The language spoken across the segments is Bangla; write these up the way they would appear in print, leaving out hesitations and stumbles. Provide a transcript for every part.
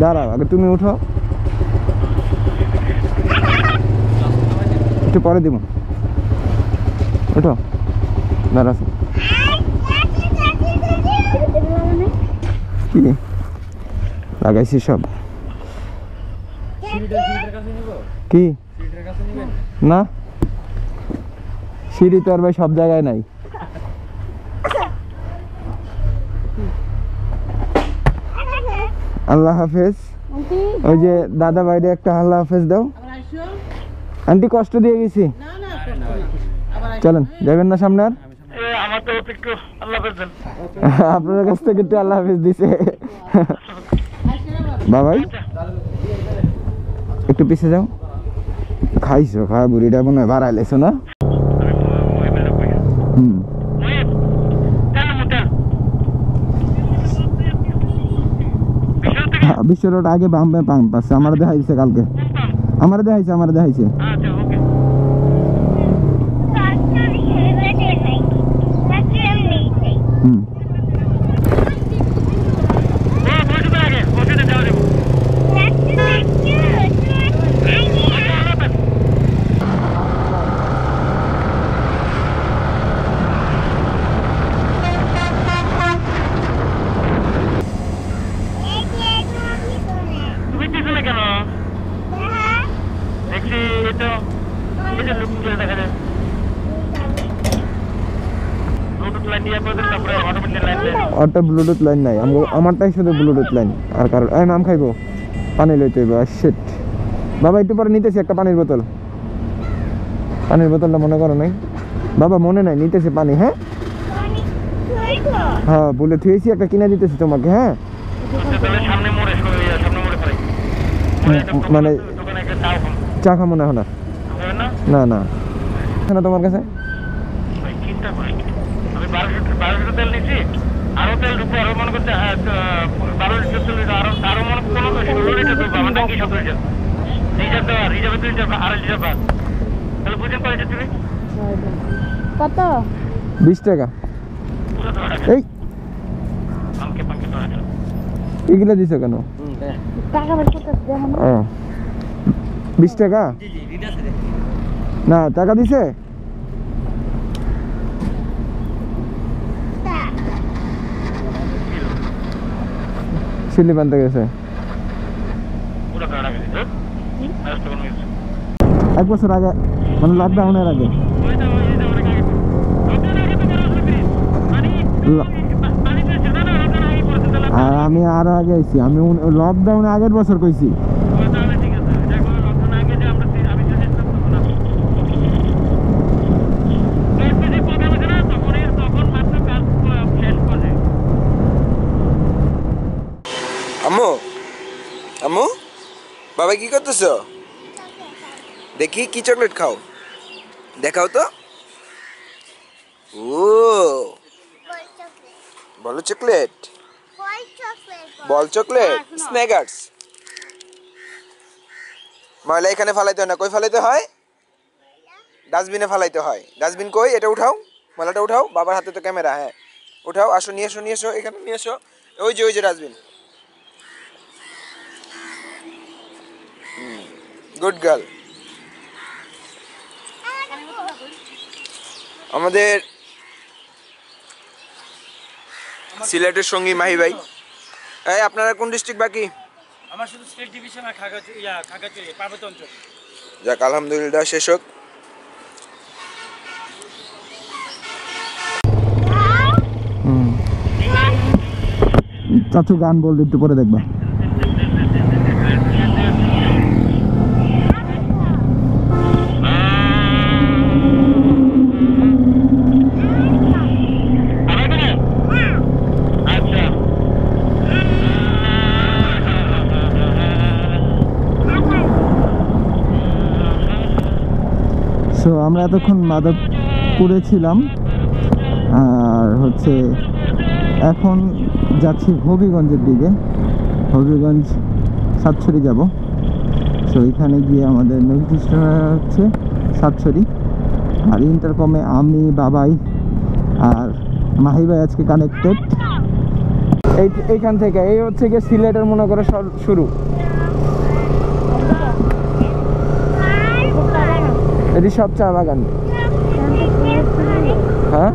দাঁড়াও আগে তুমি উঠো, একটু পরে দিব। উঠো, দাঁড়াও। কি লাগাইছি সব? কি না, সিঁড়ি তো আর ভাই সব জায়গায় নাই। আল্লাহ হাফেজ। ওই যে দাদা বাইরে একটা আল্লাহ হাফেজ দাও। আন্টি কষ্ট দিয়ে গেছি, চলেন যাবেন না সামনে আর? আপনার কাছ থেকে একটু আল্লাহ হাফেজ দিছে বাবাই, একটু পিছিয়ে যাও। খাইছো খা বুড়িটা মনে হয় বাড়াই লেছো না? বিশ্ব রোড আগে বামে পাম্প আছে, আমার দেখাইছে কালকে, আমার দেখাইছে। ওটা ব্লুটুথ লাইন নাই, আমারটাই শুধু ব্লুটুথ লাইন। আর কারণ নাম খাইবো, পানি লইতে হইব। শিট বাবা, একটু পরে নিতেছি একটা পানির বোতল। পানির বোতলটা মনে করো নাই বাবা? মনে নাই, নিতেছি পানি। হ্যাঁ হ্যাঁ বলে থুয়েছি, একটা কিনে দিতেছি তোমাকে। হ্যাঁ মানে চা খাবো না এখন? না না না, তোমার কাছে কত? 20 টাকা। এই এগুলো দিছো কেন? 20 টাকা না, টাকা দিছে? চিল্লি বানতে গেছে 1 বছর আগে, মানে লকডাউনের আগে। আর আমি আরো আগে আইছি, আমি লকডাউনে আগের বছর কইছি। আম্মু আম্মু বাবা কি করতেছো? দেখি কি চকলেট খাও, দেখাও তো। ও বল চকলেট, বল চকলেট, স্নেকার্স। ময়লা এখানে ফালাইতে হয় না, কই ফালাইতে হয়? ডাস্টবিনে ফালাইতে হয়। ডাস্টবিন কই? এটা উঠাও, ময়লাটা উঠাও। বাবার হাতে তো ক্যামেরা। হ্যাঁ উঠাও, আসো, নিয়ে এসো, নিয়ে এসো, এখানে নিয়ে এসো। ওই যে ডাস্টবিন। Good girl. আমাদের সিলেটের সঙ্গী মাহি ভাই। এই আপনারা কোন ডিস্ট্রিক্ট বাকি? আমার শুধু সিলেট ডিভিশন আর খাগড়াছড়ি পার্বত্য অঞ্চল। যাক আলহামদুলিল্লাহ শেষ হোক। চাচু গান বলবে, একটু পরে দেখবা। তো আমরা এতক্ষণ মাধবপুরে ছিলাম, আর হচ্ছে এখন যাচ্ছি হবিগঞ্জের দিকে। হবিগঞ্জ সাতছড়ি যাব। সো এখানে গিয়ে আমাদের নেক্সট হচ্ছে সাতছড়ি। আর ইন্টারকমে আমি, বাবাই আর মাহি ভাই আজকে কানেক্টেড। এইখান থেকে এই হচ্ছে গিয়ে সিলেটের মনে করে শুরু। এটি সব চা বাগান। হ্যাঁ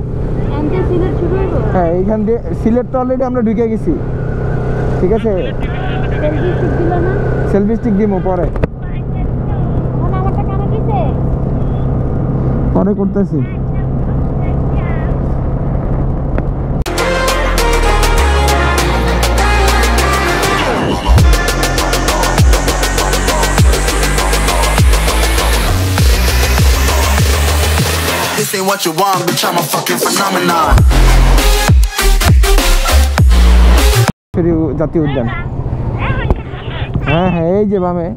হ্যাঁ, এইখান দিয়ে সিলেট তো অলরেডি আমরা ঢুকে গেছি। ঠিক আছে, সেলফি স্টিক দিমু পরে পরে করতেছি। This ain't what you want, bitch, I'm a fucking phenomenon. জাতীয় উদ্যান। হ্যাঁ হ্যাঁ, এই যে বামে,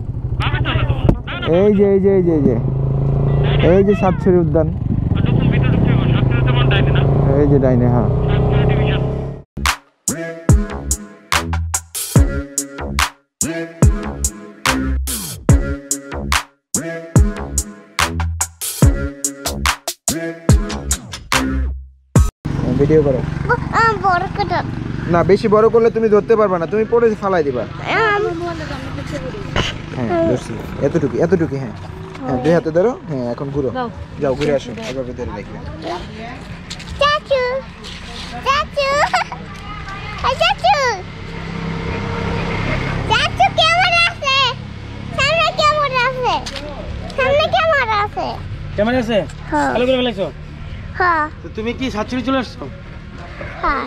এই যে এই যে এই যে এই যে এই যে সাতছড়ি উদ্যান, এই যে ডাইনে। হ্যাঁ ভিডিও করো না, বেশি বড় করলে তুমি ধরতে পারবে না, তুমি পড়ে ফালাই দিবা। হ্যাঁ ধরছি, এতটুকু এতটুকু। হ্যাঁ হ্যাঁ, দুই হাতে ধরো। হ্যাঁ এখন ঘুরো, যাও ঘুরে আসো, এভাবে ধরে রাখবে। চাচু চাচু চাচু চাচু কেমন আছে? সামনে কেমন আছে? সামনে কেমন আছে? কেমন আছে? হ্যাঁ। ভালো করে ফেলাইছো? হ্যাঁ তো তুমি কি সাতছড়ি চলে আসছো? হ্যাঁ।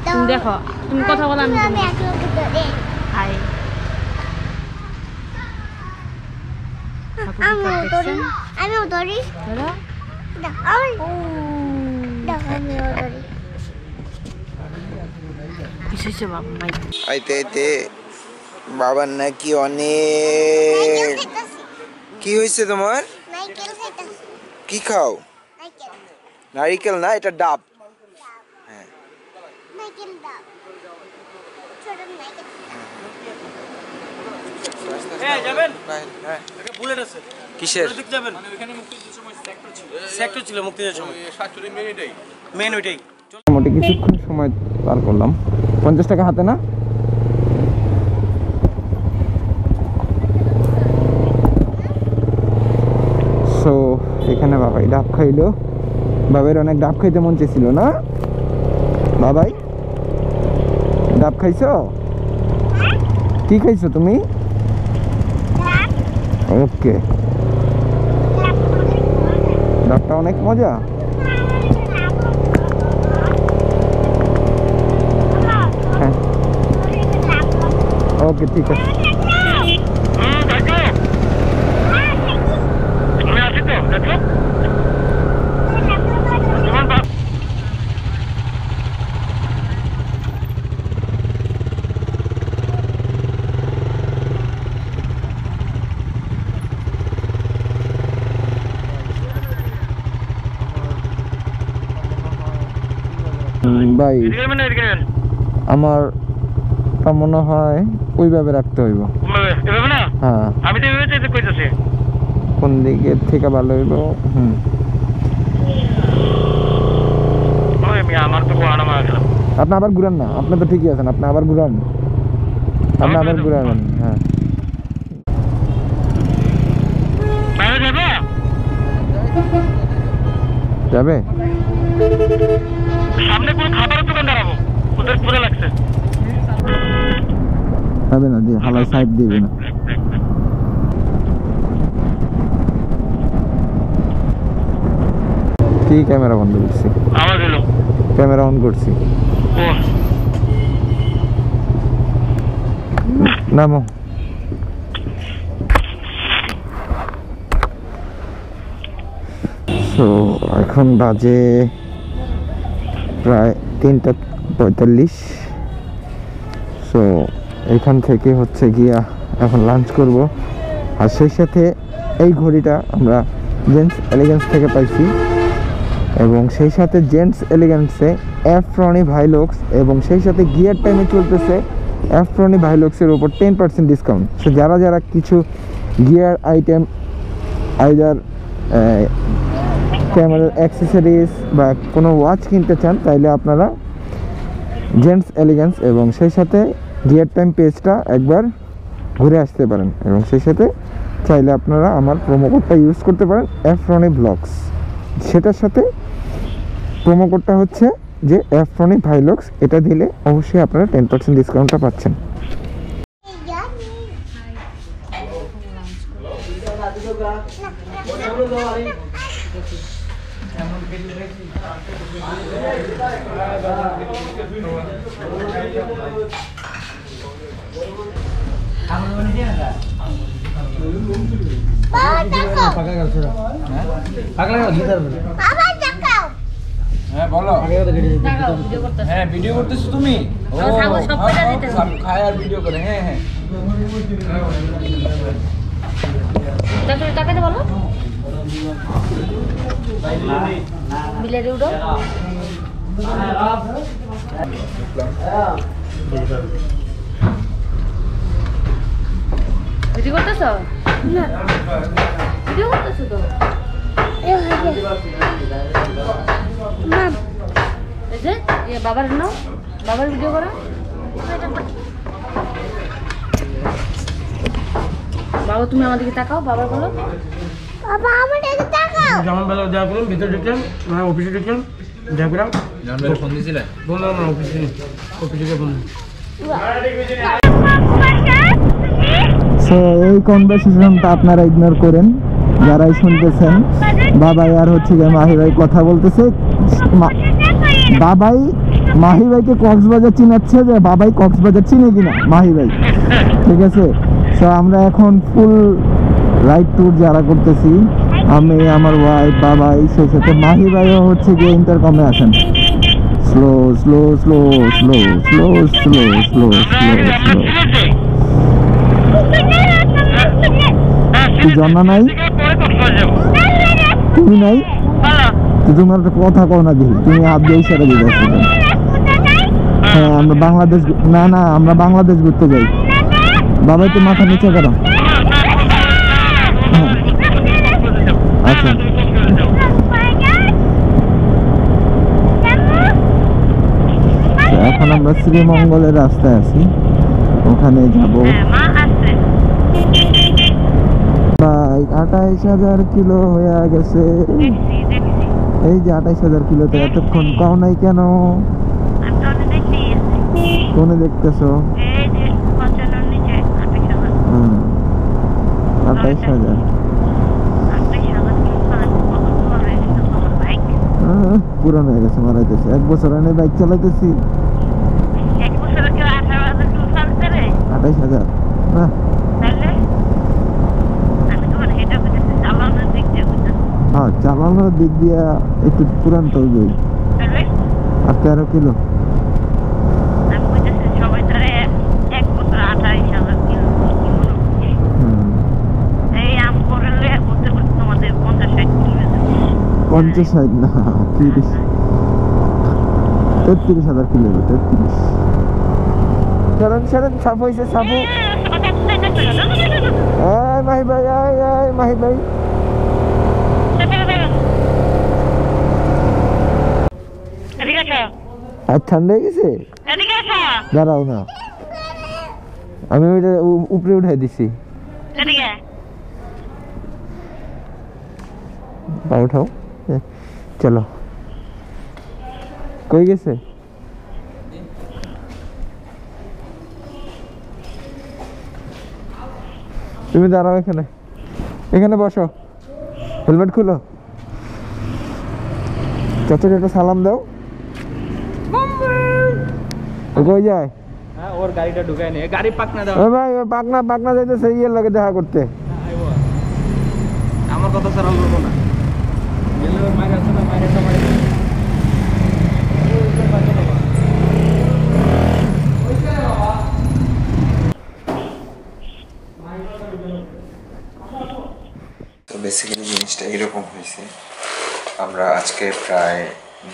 তুমি দেখো, তুমি কথা বলো, আমি আমি এক লোক ধরে হাই। আমিও ধরি। ধরো। আমিও ধরি। কিসে বাবা মাই? আইতে আইতে বাবার নাকি অনেক। কি হয়েছে তোমার? নাইকেল খাইতাছি। কি খাও? নাইকেল। নারিকেল না, এটা ডাব। হ্যাঁ নাইকেল দাও। ছোট নাইকেল। এই যাবেন? হ্যাঁ একটা বুলেট আছে। কিসের? ওদিক যাবেন? মানে ওখানে মুক্তিযুদ্ধের সময় সেক্টর ছিল মুক্তিযুদ্ধের সময়। সাতছড়ি মেইন ওইটাই। মোটামুটি কিছুক্ষণ সময় পার করলাম। 50 টাকা হাতে না? সো এখানে বাবাই ডাব খাইলো। বাবার অনেক ডাব খাইতে মন চেয়েছিল না বাবাই? ডাব খাইছো? কি খাইছো তুমি? ওকে, ডাবটা অনেক মজা। হ্যাঁ ওকে, ঠিক আছে। ভাই আমার মনে হয় ওইভাবে রাখতে হইব। হ্যাঁ, আমি তো এভাবে কইতাছি কোন দিকে থেকে ভালো হইব? আমার তো কোয়ানা মারা। আপনি আবার ঘুরান না, আপনি তো ঠিকই আছেন, আপনি আবার ঘুরান, আপনি আবার ঘুরাবেন। হ্যাঁ যাবে। সামনে কোন খাবারের দোকান দাঁড়াবো, ওদের পুরো লাগছে। হবে না, দিয়ে হালাই সাইড দিবে না। কি ক্যামেরা বন্ধ করছি? আওয়াজ এলো, ক্যামেরা অন করছি। ও নামো। সো এখন বাজে প্রায় 3:45। সো এখান থেকে হচ্ছে গিয়া এখন লাঞ্চ করব। আর সেই সাথে এই ঘড়িটা আমরা জেন্টস এলিগেন্স থেকে পাইছি, এবং সেই সাথে জেন্টস এলিগেন্সে ফ্রনি ভাইলক্স, এবং সেই সাথে গিয়ার টাইমে চলতেছে ফ্রনি ভাইলক্সের উপর 10% ডিসকাউন্ট। সো যারা যারা কিছু গিয়ার আইটেম আইদার ক্যামেরার অ্যাক্সেসরিজ বা কোনো ওয়াচ কিনতে চান, তাইলে আপনারা জেন্টস এলিগেন্স এবং সেই সাথে গিয়ার টাইম পেজটা একবার ঘুরে আসতে পারেন, এবং সেই সাথে চাইলে আপনারা আমার প্রোমো কোডটা ইউজ করতে পারেন Froni ব্লগস। সেটার সাথে প্রোমো কোডটা হচ্ছে যে Froni ভাইলক্স, এটা দিলে অবশ্যই আপনারা 10% ডিসকাউন্টটা পাচ্ছেন। হ্যাঁ বলো। হ্যাঁ ভিডিও করতেছো তুমি? খায় আর ভিডিও করে। হ্যাঁ হ্যাঁ টাকাতে বলো বিলের উড়ো ভিডিও করতেছো? না ভিডিও করতেছো তো। এই যে বাবার নাও, বাবার ভিডিও করো। বাবা তুমি আমার দিকে তাকাও, বাবা বলো। বাবা আমার দিকে তাকাও। যেমন বেলা দেওয়া করুন, ভিতরে ঢুকলাম, অফিসে ঢুকলাম, দেওয়া করলাম। ফোন দিয়েছিলে? বললাম না, অফিসে ঢুকে বললাম। সো এই কনভারসেশনটা আপনারা ইগনোর করেন যারাই শুনতেছেন। বাবাই আর হচ্ছে যে মাহি ভাই কথা বলতেছে। বাবাই মাহি ভাইকে কক্সবাজার চিনাচ্ছে যে বাবাই কক্সবাজার চিনে কিনা মাহি ভাই, ঠিক আছে। সো আমরা এখন ফুল রাইড ট্যুর যারা করতেছি, আমি, আমার ওয়াইফ, বাবাই, সেই সাথে মাহি ভাইও হচ্ছে গিয়ে ইন্টারকমে আসেন। Slow slow slow slow slow slow slow slow slow. তুই জন্না নাই, তুমি নাই, তোমার কথা কও না দেখি, তুমি হাত দিয়ে ইশারা দিতে আসছো। হ্যাঁ আমরা বাংলাদেশ, না না আমরা বাংলাদেশ ঘুরতে যাই। বাবা একটু মাথা নিচে করো। হ্যাঁ আচ্ছা এখন আমরা শ্রীমঙ্গলের রাস্তায় আছি, ওখানে যাব। বাইক 28,000 কিলো হয়ে গেছে। এই যে 28,000 কিলোতে এতক্ষণ কও নাই কেন? কোনে দেখতেছো? 28,000 পুরানো হয়ে গেছে, মারাইতেছে। 1 বছর আগে বাইক চালাইতেছি। 28,000 না, হ্যাঁ চালানোর দিক দিয়ে একটু পুরান তো হইবই। আর 13 কিলো পঞ্চাশ না, 33,000 কিলো। 33 চলেন চলেন, সাপ হয়েছে সাপু। মাহি ভাই, মাহি ভাই আর ঠান্ডা হয়ে গেছে, দাঁড়াও না, আমি ওইটা উপরে উঠাই দিছি। পা উঠাও, চলো। কই গেছে? তুমি দাঁড়াও এখানে, এখানে বসো, হেলমেট খুলো, চাচাকে একটা সালাম দাও। কই যায়? ওর গাড়িটা ঢুকায় নে, গাড়ি পাকনা দাও। ভাই পাকনা যাইতেছে, ইয়ের লাগে দেখা করতে। আমার কথা ছাড়া বলবো না। মায়ের আছে না, মায়ের একটা মায়ের তো বেসিক্যালি জিনিসটা এরকম হয়েছে। আমরা আজকে প্রায়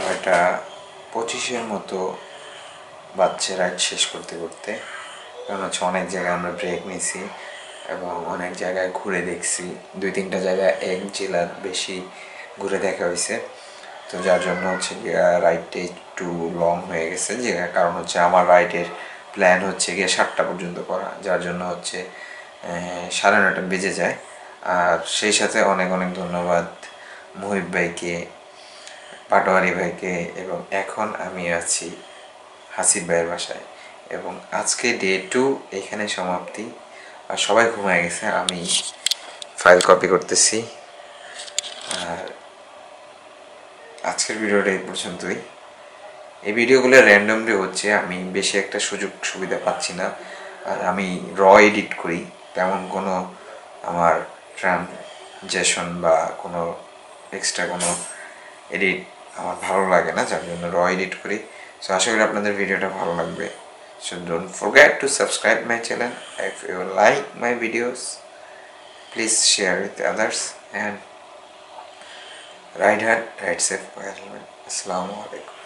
9:25 মতো বাচ্চা রাইড শেষ করতে করতে, কারণ হচ্ছে অনেক জায়গায় আমরা ব্রেক নিছি এবং অনেক জায়গায় ঘুরে দেখছি। 2-3টা জায়গায় এক জেলার বেশি ঘুরে দেখা হয়েছে। তো যার জন্য হচ্ছে রাইডটা একটু লং হয়ে গেছে, যে কারণ হচ্ছে আমার রাইডের প্ল্যান হচ্ছে গিয়ে 7টা পর্যন্ত করা, যার জন্য হচ্ছে 9:30 বেজে যায়। আর সেই সাথে অনেক অনেক ধন্যবাদ মুহিব ভাইকে, পাটোয়ারি ভাইকে, এবং এখন আমি আছি হাসিব ভাইয়ের বাসায়। এবং আজকে ডে 2 এখানে সমাপ্তি। আর সবাই ঘুমায় গেছে, আমি ফাইল কপি করতেছি। আর আজকের ভিডিওটা এই পর্যন্তই। এই ভিডিওগুলো র্যান্ডমলি হচ্ছে, আমি বেশি একটা সুযোগ সুবিধা পাচ্ছি না। আর আমি এডিট করি, তেমন কোনো আমার ট্রানজেকশন বা কোনো এক্সট্রা কোনো এডিট আমার ভালো লাগে না, যার জন্য এডিট করি। সো আশা করি আপনাদের ভিডিওটা ভালো লাগবে। So don't forget to subscribe my channel. If you like my videos, please share with others and ride hard, ride safe. আসসালামু আলাইকুম।